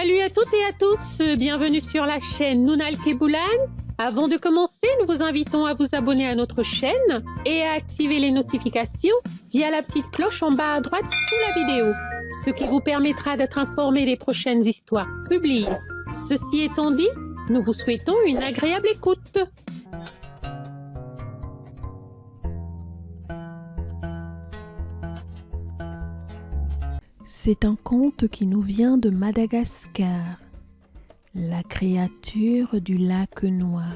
Salut à toutes et à tous, bienvenue sur la chaîne Nounal Keboulan. Avant de commencer, nous vous invitons à vous abonner à notre chaîne et à activer les notifications via la petite cloche en bas à droite sous la vidéo, ce qui vous permettra d'être informé des prochaines histoires publiées. Ceci étant dit, nous vous souhaitons une agréable écoute. C'est un conte qui nous vient de Madagascar, la créature du lac noir.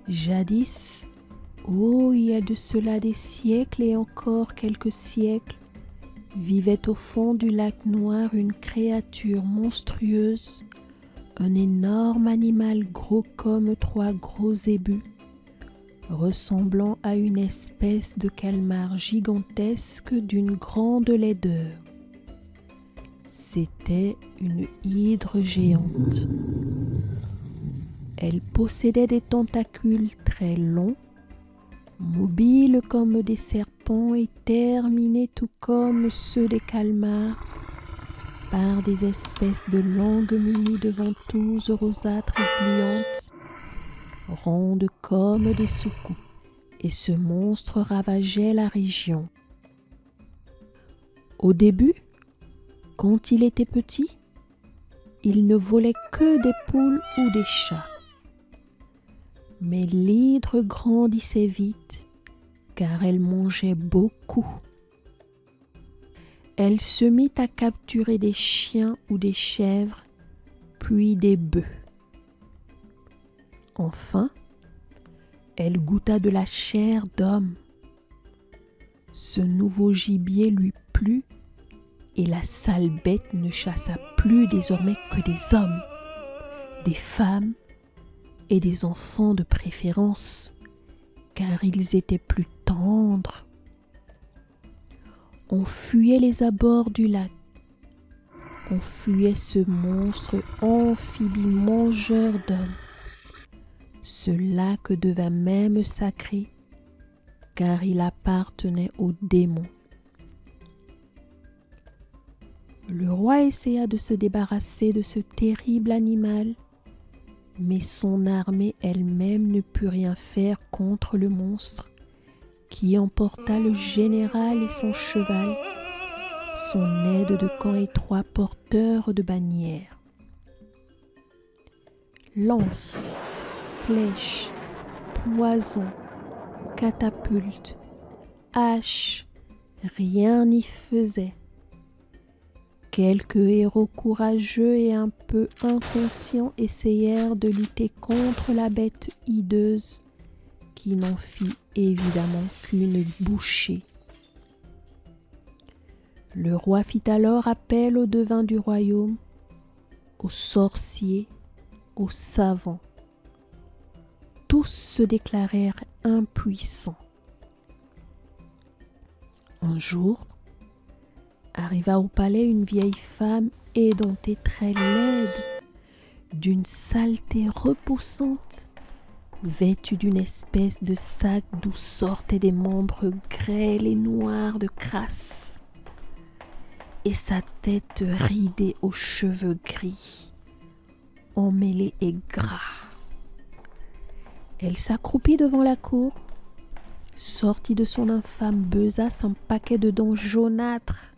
Jadis, il y a de cela des siècles et encore quelques siècles, vivait au fond du lac noir une créature monstrueuse, un énorme animal gros comme 3 gros zébus, ressemblant à une espèce de calmar gigantesque d'une grande laideur. C'était une hydre géante. Elle possédait des tentacules très longs, mobiles comme des serpents et terminés tout comme ceux des calmars par des espèces de langues munies de ventouses rosâtres et gluantes, rondes comme des soucoupes, et ce monstre ravageait la région. Au début, quand il était petit, il ne volait que des poules ou des chats. Mais l'hydre grandissait vite, car elle mangeait beaucoup. Elle se mit à capturer des chiens ou des chèvres, puis des bœufs. Enfin, elle goûta de la chair d'homme. Ce nouveau gibier lui plut et la sale bête ne chassa plus désormais que des hommes, des femmes et des enfants de préférence, car ils étaient plus tendres. On fuyait les abords du lac. On fuyait ce monstre amphibie mangeur d'hommes. Ce lac devint même sacré, car il appartenait aux démons. Le roi essaya de se débarrasser de ce terrible animal, mais son armée elle-même ne put rien faire contre le monstre, qui emporta le général et son cheval, son aide de camp et 3 porteurs de bannières. Lance, flèches, poison, catapultes, haches, rien n'y faisait. Quelques héros courageux et un peu inconscients essayèrent de lutter contre la bête hideuse, qui n'en fit évidemment qu'une bouchée. Le roi fit alors appel aux devins du royaume, aux sorciers, aux savants. Tous se déclarèrent impuissants. Un jour, arriva au palais une vieille femme édentée très laide, d'une saleté repoussante, vêtue d'une espèce de sac d'où sortaient des membres grêles et noirs de crasse, et sa tête ridée aux cheveux gris, emmêlés et gras. Elle s'accroupit devant la cour, sortit de son infâme besace un paquet de dents jaunâtres,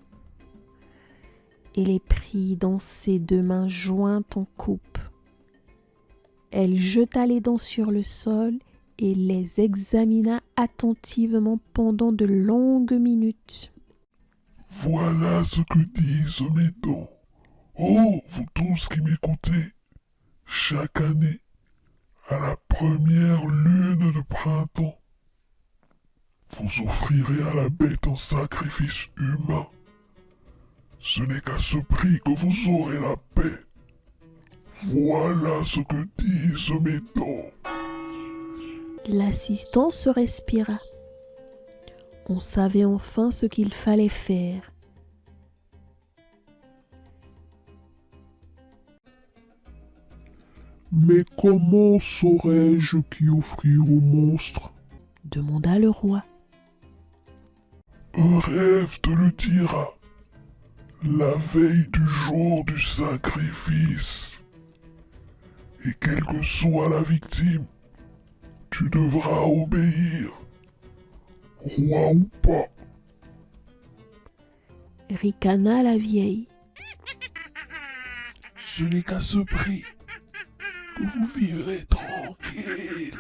et les prit dans ses 2 mains jointes en coupe. Elle jeta les dents sur le sol et les examina attentivement pendant de longues minutes. « Voilà ce que disent mes dents. Oh, vous tous qui m'écoutez, chaque année, à la première lune de printemps, vous offrirez à la bête un sacrifice humain. Ce n'est qu'à ce prix que vous aurez la paix. Voilà ce que disent mes dents. » L'assistant se respira. On savait enfin ce qu'il fallait faire. « Mais comment saurais-je qui offrir au monstre ?» demanda le roi. Un rêve te le dira. La veille du jour du sacrifice. Et quelle que soit la victime, tu devras obéir, roi ou pas. Ricana la vieille. Ce n'est qu'à ce prix que vous vivrez tranquille.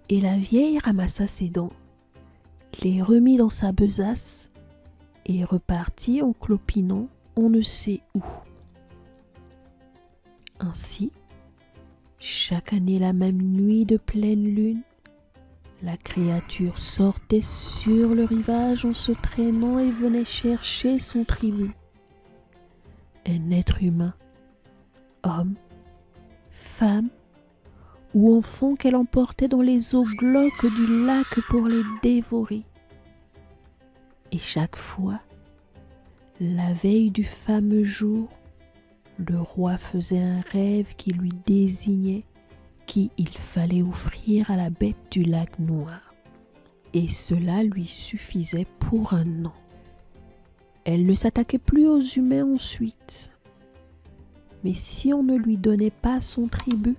Et la vieille ramassa ses dents, les remit dans sa besace et repartit en clopinant on ne sait où. Ainsi, chaque année la même nuit de pleine lune, la créature sortait sur le rivage en se traînant et venait chercher son tribut. Un être humain, homme, femme ou enfant qu'elle emportait dans les eaux glauques du lac pour les dévorer. Et chaque fois, la veille du fameux jour, le roi faisait un rêve qui lui désignait qui il fallait offrir à la bête du lac noir. Et cela lui suffisait pour un an. Elle ne s'attaquait plus aux humains ensuite. Mais si on ne lui donnait pas son tribut,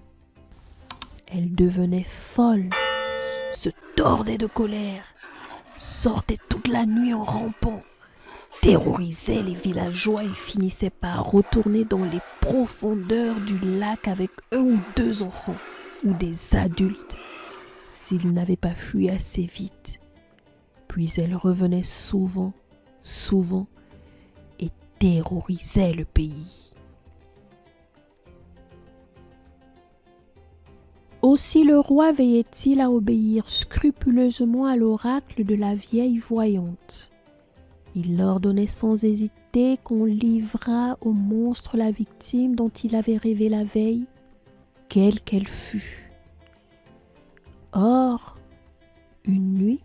elle devenait folle, se tordait de colère, sortait toute la nuit en rampant, terrorisait les villageois et finissait par retourner dans les profondeurs du lac avec un ou deux enfants ou des adultes s'ils n'avaient pas fui assez vite. Puis elle revenait souvent et terrorisait le pays. Aussi le roi veillait-il à obéir scrupuleusement à l'oracle de la vieille voyante. Il ordonnait sans hésiter qu'on livrât au monstre la victime dont il avait rêvé la veille, quelle qu'elle fût. Or, une nuit,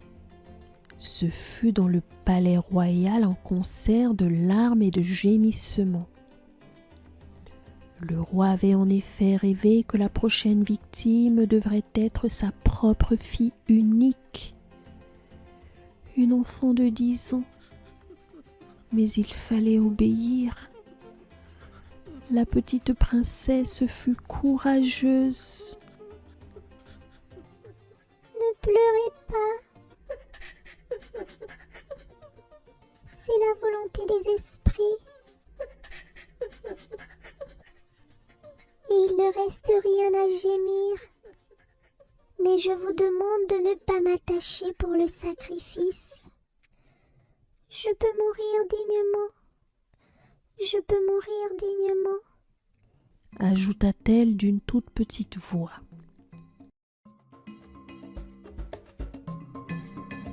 ce fut dans le palais royal un concert de larmes et de gémissements. Le roi avait en effet rêvé que la prochaine victime devrait être sa propre fille unique, une enfant de 10 ans. Mais il fallait obéir. La petite princesse fut courageuse. Ne pleurez pas. C'est la volonté des esprits. Et il ne reste rien à gémir. Mais je vous demande de ne pas m'attacher pour le sacrifice. Je peux mourir dignement. Je peux mourir dignement. Ajouta-t-elle d'une toute petite voix.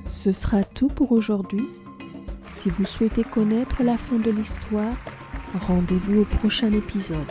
Ce sera tout pour aujourd'hui. Si vous souhaitez connaître la fin de l'histoire, rendez-vous au prochain épisode.